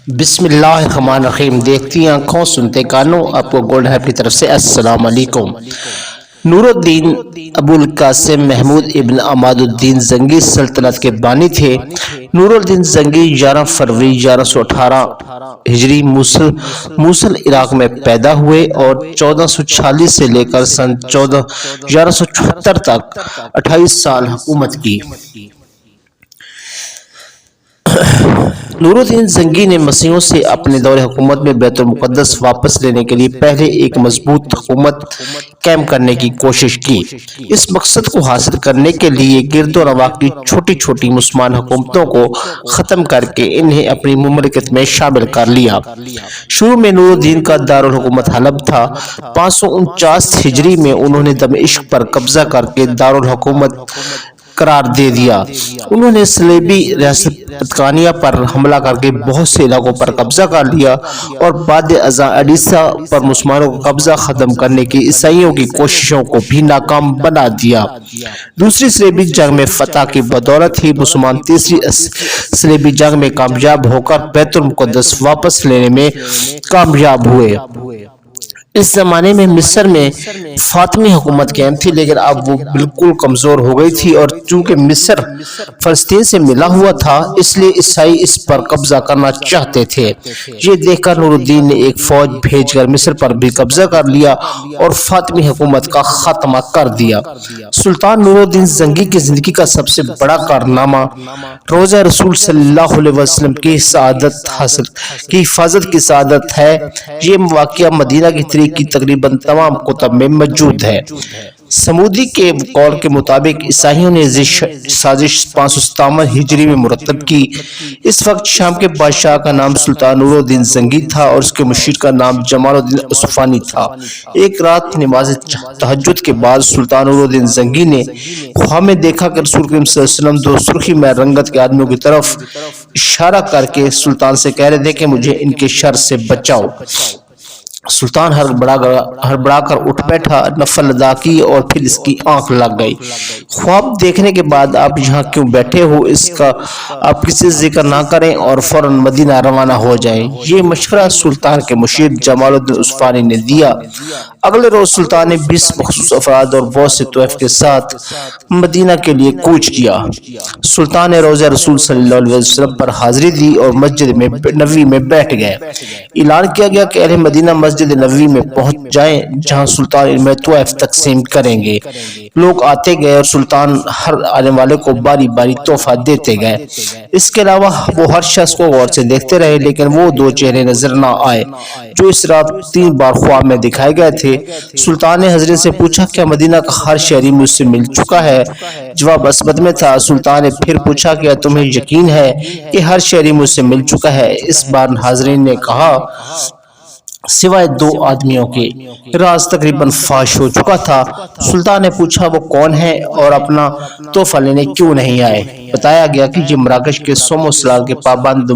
بسم اللہ الرحمن الرحیم۔ دیکھتی آنکھوں سنتے کانوں، آپ کو گولڈ ہیپ کی طرف سے السلام علیکم۔ نور الدین ابو القاسم محمود ابن عماد الدین زنگی سلطنت کے بانی تھے۔ نور الدین زنگی 11 فروری 1118 ہجری موصل عراق میں پیدا ہوئے اور 1446 سے لے کر سن 1174 تک 28 سال حکومت کی۔ نور الدین زنگی نے مسیحیوں سے اپنے دور حکومت میں بیت المقدس واپس لینے کے لیے پہلے ایک مضبوط حکومت قائم کرنے کی کوشش کی۔ اس مقصد کو حاصل کرنے کے لیے گرد و نواح کی چھوٹی چھوٹی مسلمان حکومتوں کو ختم کر کے انہیں اپنی مملکت میں شامل کر لیا۔ شروع میں نور الدین کا دارالحکومت حلب تھا۔ 549 ہجری میں انہوں نے دمشق پر قبضہ کر کے دارالحکومت قرار دے دیا۔ انہوں نے صلیبی ریاست پتکانیہ پر حملہ کر کے بہت سے علاقوں پر قبضہ کر لیا اور بعد ازاں اڈیسا پر مسلمانوں کا قبضہ ختم کرنے کی عیسائیوں کی کوششوں کو بھی ناکام بنا دیا۔ دوسری صلیبی جنگ میں فتح کی بدولت ہی مسلمان تیسری صلیبی جنگ میں کامیاب ہو کر بیت المقدس واپس لینے میں کامیاب ہوئے۔ اس زمانے میں مصر میں فاطمی حکومت قائم تھی، لیکن اب وہ بالکل کمزور ہو گئی تھی اور چونکہ مصر فلسطین سے ملا ہوا تھا، اس لیے عیسائی اس پر قبضہ کرنا چاہتے تھے۔ یہ دیکھ کر نور الدین نے ایک فوج بھیج کر مصر پر بھی قبضہ کر لیا اور فاطمی حکومت کا خاتمہ کر دیا۔ سلطان نور الدین زنگی کی زندگی کا سب سے بڑا کارنامہ روضہ رسول صلی اللہ علیہ وسلم کی حفاظت کی سعادت ہے۔ یہ واقعہ مدینہ کی تقریباً تمام کتب میں موجود ہے۔ سمودی کے قول کے مطابق عیسائیوں نے سازش 557 ہجری میں مرتب کی۔ اس وقت شام کے بادشاہ کا نام سلطان نور الدین زنگی تھا اور اس کے مشیر کا نام جمال الدین اصفہانی تھا۔ ایک رات نماز تہجد کے بعد سلطان نور الدین زنگی نے خواب میں دیکھا کہ رسول کریم صلی اللہ علیہ وسلم 2 سرخی میں رنگت کے آدمیوں کی طرف اشارہ کر کے سلطان سے کہہ رہے تھے کہ مجھے ان کے شر سے بچاؤ۔ سلطان ہڑبڑا کر اٹھ بیٹھا، نفل ادا کی اور پھر اس کی آنکھ لگ گئی۔ خواب دیکھنے کے بعد آپ یہاں کیوں بیٹھے ہو، اس کا آپ کسی ذکر نہ کریں اور فوراً مدینہ روانہ ہو جائیں۔ یہ مشورہ سلطان کے مشیر جمال الدین اصفہانی نے دیا۔ اگلے روز سلطان نے 20 مخصوص افراد اور بہت سے طوائف کے ساتھ مدینہ کے لیے کوچ کیا۔ سلطان نے روضہ رسول صلی اللہ علیہ وسلم پر حاضری دی اور مسجد نبوی میں بیٹھ گئے۔ اعلان کیا گیا کہ اہل مدینہ مسجد نبوی میں پہنچ جائیں، جہاں سلطان ان میں طوائف تقسیم کریں گے۔ لوگ آتے گئے اور سلطان ہر آنے والے کو باری باری تحفہ دیتے گئے۔ اس کے علاوہ وہ ہر شخص کو غور سے دیکھتے رہے، لیکن وہ 2 چہرے نظر نہ آئے جو اس رات 3 بار خواب میں دکھائے گئے تھے۔ سلطان نے حضرت سے پوچھا کیا مدینہ کا ہر شہری مجھ سے مل چکا ہے؟ جواب مثبت میں تھا۔ سلطان نے پھر پوچھا کیا تمہیں یقین ہے کہ ہر شہری مجھ سے مل چکا ہے؟ اس بار حاضرین نے کہا سوائے 2 آدمیوں کے۔ راز تقریباً فاش ہو چکا تھا۔ سلطان نے پوچھا وہ کون ہیں اور اپنا تحفہ لینے کیوں نہیں آئے؟ بتایا گیا کہ یہ مراکش کے صوم و صلات کے پابند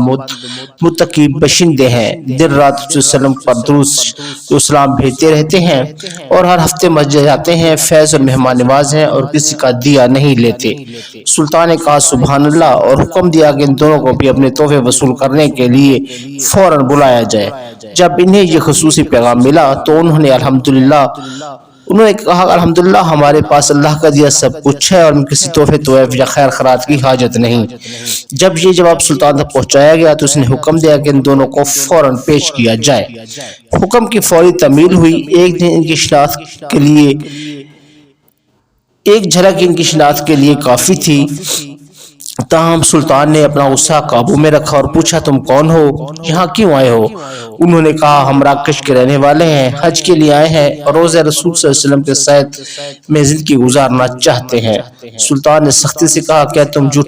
متقی باشندے ہیں، دن رات صلی اللہ علیہ وسلم پر درود و سلام بھیجتے رہتے ہیں اور ہر ہفتے مسجد جاتے ہیں، فیض اور مہمان نواز ہیں اور کسی کا دیا نہیں لیتے۔ سلطان نے کہا سبحان اللہ اور حکم دیا کہ ان دونوں کو بھی اپنے تحفے وصول کرنے کے لیے فوراً بلایا جائے۔ جب انہیں یہ خصوصی پیغام ملا تو انہوں نے کہا الحمدللہ ہمارے پاس اللہ کا دیا سب کچھ ہے اور کسی تحفے طوائف یا خیر خیرات کی حاجت نہیں۔ جب یہ جواب سلطان تک پہنچایا گیا تو اس نے حکم دیا کہ ان دونوں کو فوراً پیش کیا جائے۔ حکم کی فوری تعمیل ہوئی۔ ایک دن ان کی شناخت کے لیے ایک جھلک ان کی شناخت کے لیے کافی تھی، تاہم سلطان نے اپنا غصہ قابو میں رکھا اور پوچھا تم کون ہو، یہاں کیوں آئے ہو؟ انہوں نے کہا ہم مراکش کے رہنے والے ہیں، حج کے لیے آئے ہیں اور روضہ رسول صلی اللہ علیہ وسلم کے ساتھ میں زندگی گزارنا چاہتے ہیں۔ سلطان نے سختی سے کہا کیا تم جھوٹ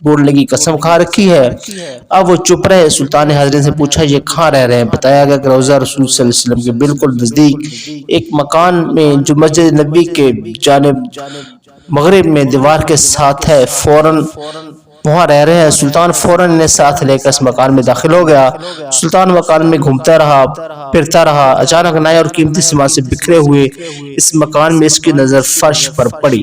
بولنے کی قسم کھا رکھی ہے؟ اب وہ چپ رہے۔ سلطان نے حضرت سے پوچھا یہ کہاں رہ رہے ہیں؟ بتایا گیا کہ روضہ رسول صلی اللہ علیہ وسلم کے بالکل نزدیک ایک مکان میں جو مسجد نبوی کے جانب مغرب میں دیوار کے ساتھ ہے، فوراً وہاں رہ رہے ہیں۔ سلطان فوراً انہیں ساتھ لے کر اس مکان میں داخل ہو گیا۔ سلطان مکان میں گھومتا رہا، پھرتا رہا۔ اچانک نئے اور قیمتی سامان سے بکھرے ہوئے اس مکان میں اس کی نظر فرش پر پڑی۔